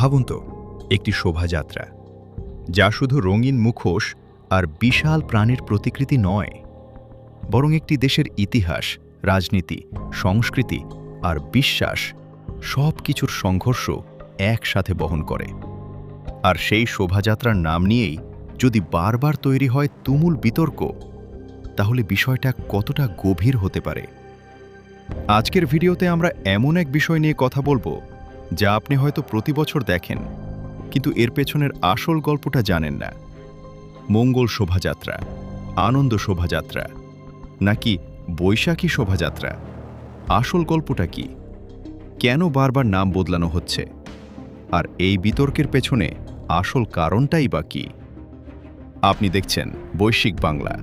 ভাবুন তো, একটি শোভাযাত্রা যা শুধু রঙিন মুখোশ আর বিশাল প্রাণীর প্রতিকৃতি নয়, বরং একটি দেশের ইতিহাস, রাজনীতি, সংস্কৃতি আর বিশ্বাস সব কিছুর সংঘর্ষ একসাথে বহন করে। আর সেই শোভাযাত্রার নাম নিয়েই যদি বারবার তৈরি হয় তুমুল বিতর্ক, তাহলে বিষয়টা কতটা গভীর হতে পারে। আজকের ভিডিওতে আমরা এমন এক বিষয় নিয়ে কথা বলবো যা আপনি হয়তো প্রতি বছর দেখেন, কিন্তু এর পেছনের আসল গল্পটা জানেন না। মঙ্গল শোভাযাত্রা, আনন্দ শোভাযাত্রা, নাকি বৈশাখী শোভাযাত্রা? আসল গল্পটা কি? কেন বারবার নাম বদলানো হচ্ছে? আর এই বিতর্কের পেছনে আসল কারণটাই বা কি? আপনি দেখছেন বৈশ্বিক বাংলা।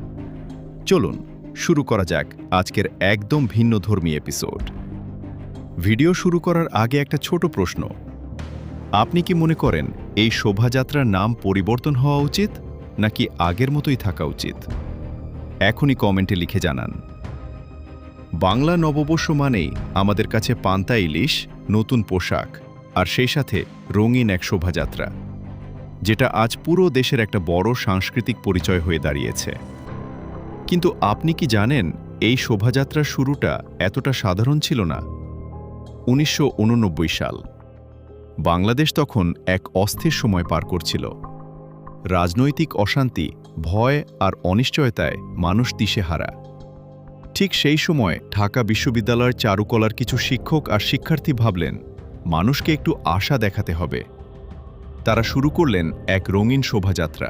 চলুন শুরু করা যাক আজকের একদম ভিন্নধর্মী এপিসোড। ভিডিও শুরু করার আগে একটা ছোট প্রশ্ন। আপনি কি মনে করেন এই শোভাযাত্রার নাম পরিবর্তন হওয়া উচিত, নাকি আগের মতোই থাকা উচিত? এখনই কমেন্টে লিখে জানান। বাংলা নববর্ষ মানেই আমাদের কাছে পান্তা ইলিশ, নতুন পোশাক আর সেই সাথে রঙিন এক শোভাযাত্রা, যেটা আজ পুরো দেশের একটা বড় সাংস্কৃতিক পরিচয় হয়ে দাঁড়িয়েছে। কিন্তু আপনি কি জানেন এই শোভাযাত্রার শুরুটা এতটা সাধারণ ছিল না? ১৯৮৯ সাল। বাংলাদেশ তখন এক অস্থির সময় পার করছিল। রাজনৈতিক অশান্তি, ভয় আর অনিশ্চয়তায় মানুষ দিশেহারা। ঠিক সেই সময় ঢাকা বিশ্ববিদ্যালয়ের চারুকলার কিছু শিক্ষক আর শিক্ষার্থী ভাবলেন, মানুষকে একটু আশা দেখাতে হবে। তারা শুরু করলেন এক রঙিন শোভাযাত্রা,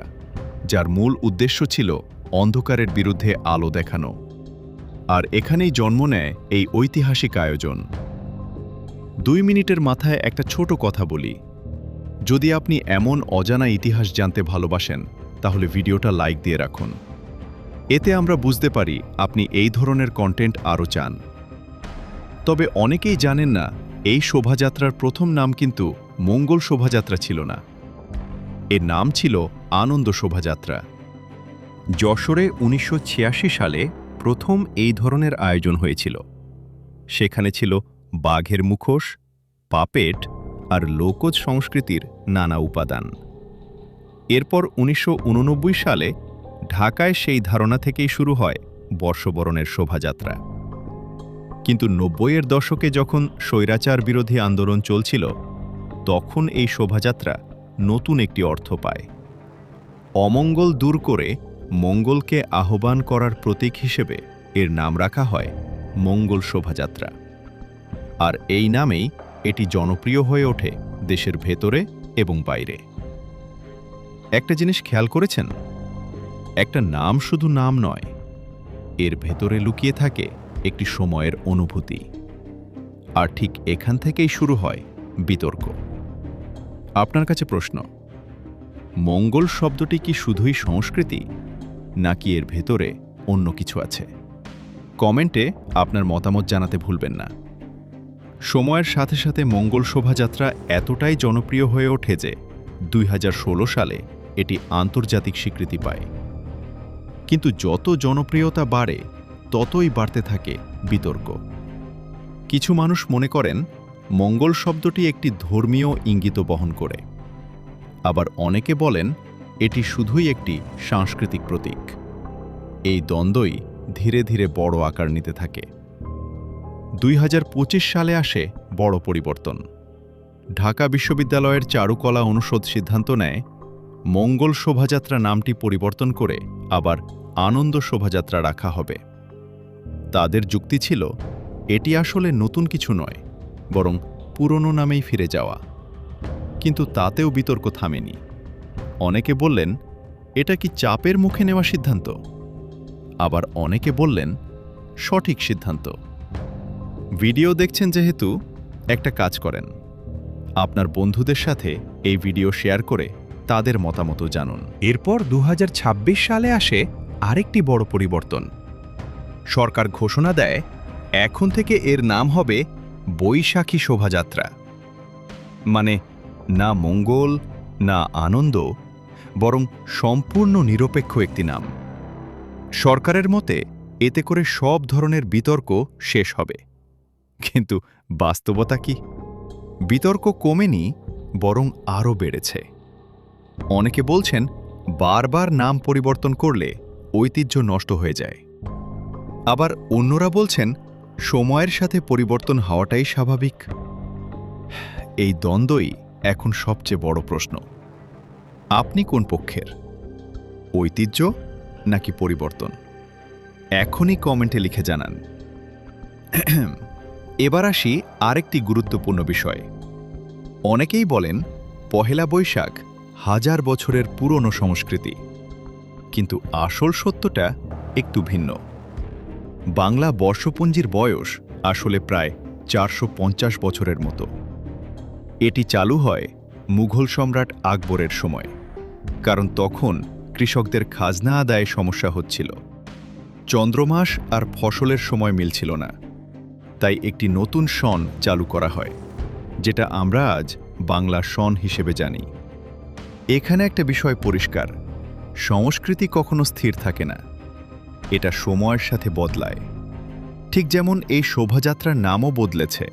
যার মূল উদ্দেশ্য ছিল অন্ধকারের বিরুদ্ধে আলো দেখানো। আর এখানেই জন্ম নেয় এই ঐতিহাসিক আয়োজন। ২ মিনিটের মাথায় একটা ছোট কথা বলি। যদি আপনি এমন অজানা ইতিহাস জানতে ভালোবাসেন, তাহলে ভিডিওটা লাইক দিয়ে রাখুন। এতে আমরা বুঝতে পারি আপনি এই ধরনের কন্টেন্ট আরও চান। তবে অনেকেই জানেন না, এই শোভাযাত্রার প্রথম নাম কিন্তু মঙ্গল শোভাযাত্রা ছিল না। এর নাম ছিল আনন্দ শোভাযাত্রা। যশোরে ১৯৮৬ সালে প্রথম এই ধরনের আয়োজন হয়েছিল। সেখানে ছিল বাঘের মুখোশ, পাপেট আর লোকজ সংস্কৃতির নানা উপাদান। এরপর ১৯৮৯ সালে ঢাকায় সেই ধারণা থেকেই শুরু হয় বর্ষবরণের শোভাযাত্রা। কিন্তু ৯০-এর দশকে যখন স্বৈরাচার বিরোধী আন্দোলন চলছিল, তখন এই শোভাযাত্রা নতুন একটি অর্থ পায়। অমঙ্গল দূর করে মঙ্গলকে আহ্বান করার প্রতীক হিসেবে এর নাম রাখা হয় মঙ্গল শোভাযাত্রা। আর এই নামেই এটি জনপ্রিয় হয়ে ওঠে দেশের ভেতরে এবং বাইরে। একটা জিনিস খেয়াল করেছেন? একটা নাম শুধু নাম নয়, এর ভেতরে লুকিয়ে থাকে একটি সময়ের অনুভূতি। আর ঠিক এখান থেকেই শুরু হয় বিতর্ক। আপনার কাছে প্রশ্ন, মঙ্গল শব্দটি কি শুধুই সংস্কৃতি, নাকি এর ভেতরে অন্য কিছু আছে? কমেন্টে আপনার মতামত জানাতে ভুলবেন না। সময়ের সাথে সাথে মঙ্গল শোভাযাত্রা এতটাই জনপ্রিয় হয়ে ওঠে যে ২০১৬ সালে এটি আন্তর্জাতিক স্বীকৃতি পায়। কিন্তু যত জনপ্রিয়তা বাড়ে, ততই বাড়তে থাকে বিতর্ক। কিছু মানুষ মনে করেন মঙ্গল শব্দটি একটি ধর্মীয় ইঙ্গিত বহন করে। আবার অনেকে বলেন এটি শুধুই একটি সাংস্কৃতিক প্রতীক। এই দ্বন্দ্বই ধীরে ধীরে বড় আকার নিতে থাকে। ২০২৫ সালে আসে বড় পরিবর্তন। ঢাকা বিশ্ববিদ্যালয়ের চারুকলা অনুষদ সিদ্ধান্ত নেয় মঙ্গল শোভাযাত্রা নামটি পরিবর্তন করে আবার আনন্দ শোভাযাত্রা রাখা হবে। তাদের যুক্তি ছিল, এটি আসলে নতুন কিছু নয়, বরং পুরনো নামেই ফিরে যাওয়া। কিন্তু তাতেও বিতর্ক থামেনি। অনেকে বললেন, এটা কি চাপের মুখে নেওয়া সিদ্ধান্ত? আবার অনেকে বললেন, সঠিক সিদ্ধান্ত। ভিডিও দেখছেন যেহেতু, একটা কাজ করেন, আপনার বন্ধুদের সাথে এই ভিডিও শেয়ার করে তাদের মতামত জানুন। এরপর ২০২৬ সালে আসে আরেকটি বড় পরিবর্তন। সরকার ঘোষণা দেয়, এখন থেকে এর নাম হবে বৈশাখী শোভাযাত্রা। মানে না মঙ্গল, না আনন্দ, বরং সম্পূর্ণ নিরপেক্ষ একটি নাম। সরকারের মতে এতে করে সব ধরনের বিতর্ক শেষ হবে। কিন্তু বাস্তবতা কি? বিতর্ক কমেনি, বরং আরও বেড়েছে। অনেকে বলছেন বারবার নাম পরিবর্তন করলে ঐতিহ্য নষ্ট হয়ে যায়। আবার অন্যরা বলছেন সময়ের সাথে পরিবর্তন হওয়াটাই স্বাভাবিক। এই দ্বন্দ্বই এখন সবচেয়ে বড় প্রশ্ন। আপনি কোন পক্ষের? ঐতিহ্য নাকি পরিবর্তন? এখনই কমেন্টে লিখে জানান। এবার আসি আরেকটি গুরুত্বপূর্ণ বিষয়। অনেকেই বলেন পহেলা বৈশাখ হাজার বছরের পুরনো সংস্কৃতি, কিন্তু আসল সত্যটা একটু ভিন্ন। বাংলা বর্ষপঞ্জির বয়স আসলে প্রায় 450 বছরের মতো। এটি চালু হয় মুঘল সম্রাট আকবরের সময়, কারণ তখন কৃষকদের খাজনা আদায়ে সমস্যা হচ্ছিল। চন্দ্রমাস আর ফসলের সময় মিলছিল না, তাই একটি নতুন সন চালু করা হয়, যেটা আমরা আজ বাংলা সন হিসেবে জানি। এখানে একটা বিষয় পরিষ্কার: সংস্কৃতি কখনো স্থির থাকে না, এটা সময়ের সাথে বদলায়। ঠিক যেমন এই শোভাযাত্রার নামও বদলেছে।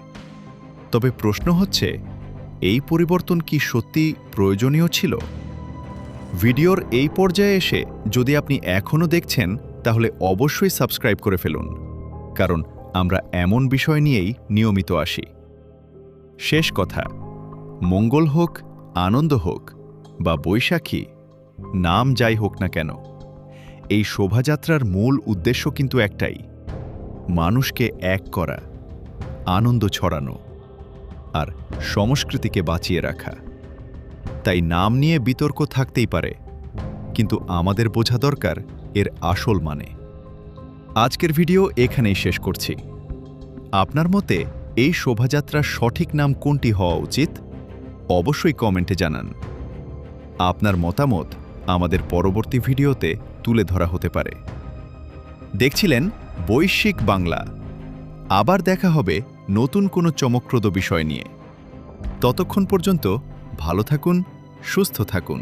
তবে প্রশ্ন হচ্ছে, এই পরিবর্তন কি সত্যি প্রয়োজনীয় ছিল? ভিডিওর এই পর্যায়ে এসে যদি আপনি এখনও দেখছেন, তাহলে অবশ্যই সাবস্ক্রাইব করে ফেলুন, কারণ আমরা এমন বিষয় নিয়েই নিয়মিত আসি। শেষ কথা, মঙ্গল হোক, আনন্দ হোক বা বৈশাখী, নাম যাই হোক না কেন, এই শোভাযাত্রার মূল উদ্দেশ্য কিন্তু একটাই: মানুষকে এক করা, আনন্দ ছড়ানো আর সংস্কৃতিকে বাঁচিয়ে রাখা। তাই নাম নিয়ে বিতর্ক থাকতেই পারে, কিন্তু আমাদের বোঝা দরকার এর আসল মানে। আজকের ভিডিও এখানেই শেষ করছি। আপনার মতে এই শোভাযাত্রার সঠিক নাম কোনটি হওয়া উচিত? অবশ্যই কমেন্টে জানান। আপনার মতামত আমাদের পরবর্তী ভিডিওতে তুলে ধরা হতে পারে। দেখছিলেন বৈশ্বিক বাংলা। আবার দেখা হবে নতুন কোনো চমকপ্রদ বিষয় নিয়ে। ততক্ষণ পর্যন্ত ভালো থাকুন, সুস্থ থাকুন।